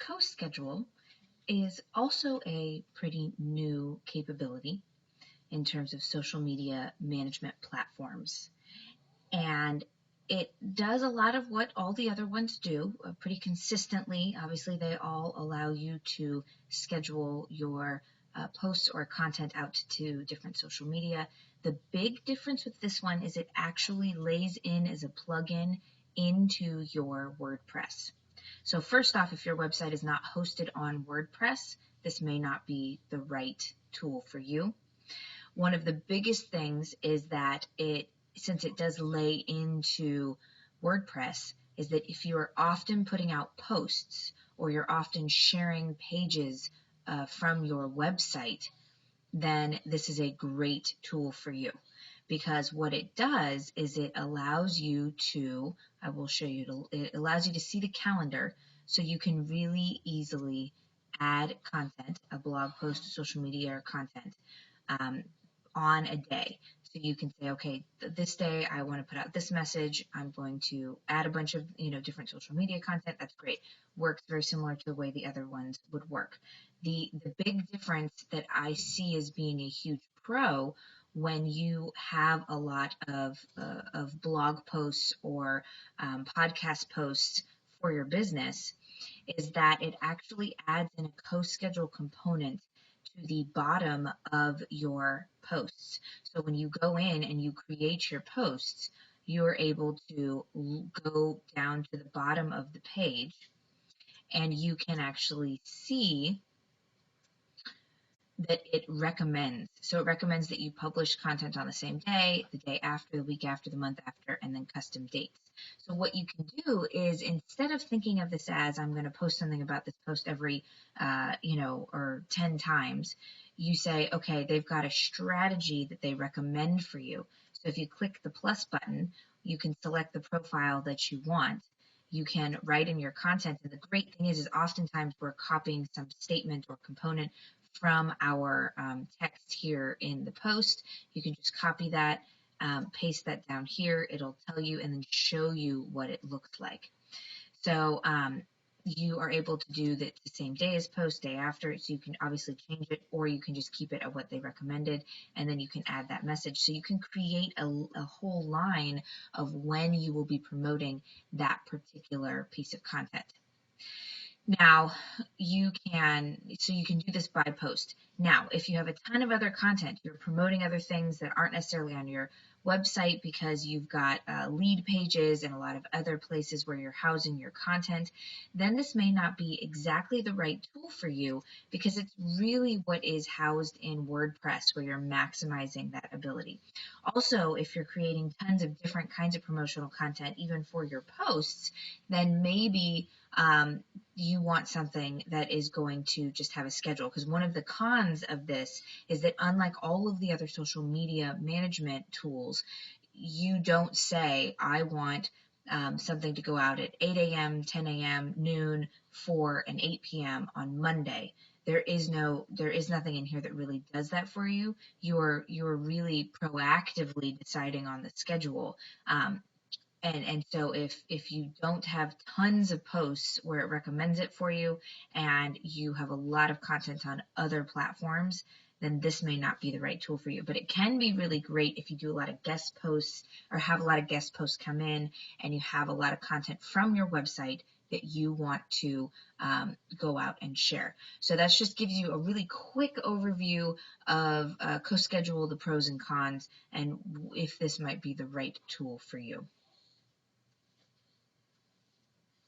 Coschedule is also a pretty new capability in terms of social media management platforms. And it does a lot of what all the other ones do pretty consistently. Obviously, they all allow you to schedule your posts or content out to different social media. The big difference with this one is it actually lays in as a plugin into your WordPress. So first off, if your website is not hosted on WordPress, this may not be the right tool for you. One of the biggest things is that since it does lay into WordPress, is that if you are often putting out posts or you're often sharing pages from your website, then this is a great tool for you. Because what it does is it allows you to, I will show you, it allows you to see the calendar so you can really easily add content, a blog post, social media, or content on a day. So you can say, okay, this day I want to put out this message. I'm going to add a bunch of different social media content. That's great. Works very similar to the way the other ones would work. The big difference that I see as being a huge pro when you have a lot of blog posts or podcast posts for your business is that it actually adds in a co-schedule component to the bottom of your posts. So when you go in and you create your posts, you're able to go down to the bottom of the page and you can actually see that it recommends. So it recommends that you publish content on the same day, the day after, the week after, the month after, and then custom dates. So what you can do is instead of thinking of this as I'm going to post something about this post every, or 10 times, you say, okay, they've got a strategy that they recommend for you. So if you click the plus button, you can select the profile that you want. You can write in your content. And the great thing is oftentimes we're copying some statement or component from our text here in the post. You can just copy that, paste that down here. It'll tell you and then show you what it looks like. So you are able to do the same day as post, day after, so you can obviously change it, or you can just keep it at what they recommended, and then you can add that message. So you can create a whole line of when you will be promoting that particular piece of content. Now, you can do this by post. Now, if you have a ton of other content, you're promoting other things that aren't necessarily on your website because you've got lead pages and a lot of other places where you're housing your content, then this may not be exactly the right tool for you because it's really what is housed in WordPress where you're maximizing that ability. Also, if you're creating tons of different kinds of promotional content, even for your posts, then maybe you want something that is going to just have a schedule, because one of the cons of this is that unlike all of the other social media management tools, you don't say, I want something to go out at 8 a.m., 10 a.m., noon, 4, and 8 p.m. on Monday. There is nothing in here that really does that for you. You're really proactively deciding on the schedule. And so if you don't have tons of posts where it recommends it for you and you have a lot of content on other platforms, then this may not be the right tool for you. But it can be really great if you do a lot of guest posts or have a lot of guest posts come in and you have a lot of content from your website that you want to go out and share. So that just gives you a really quick overview of Coschedule, the pros and cons, and if this might be the right tool for you.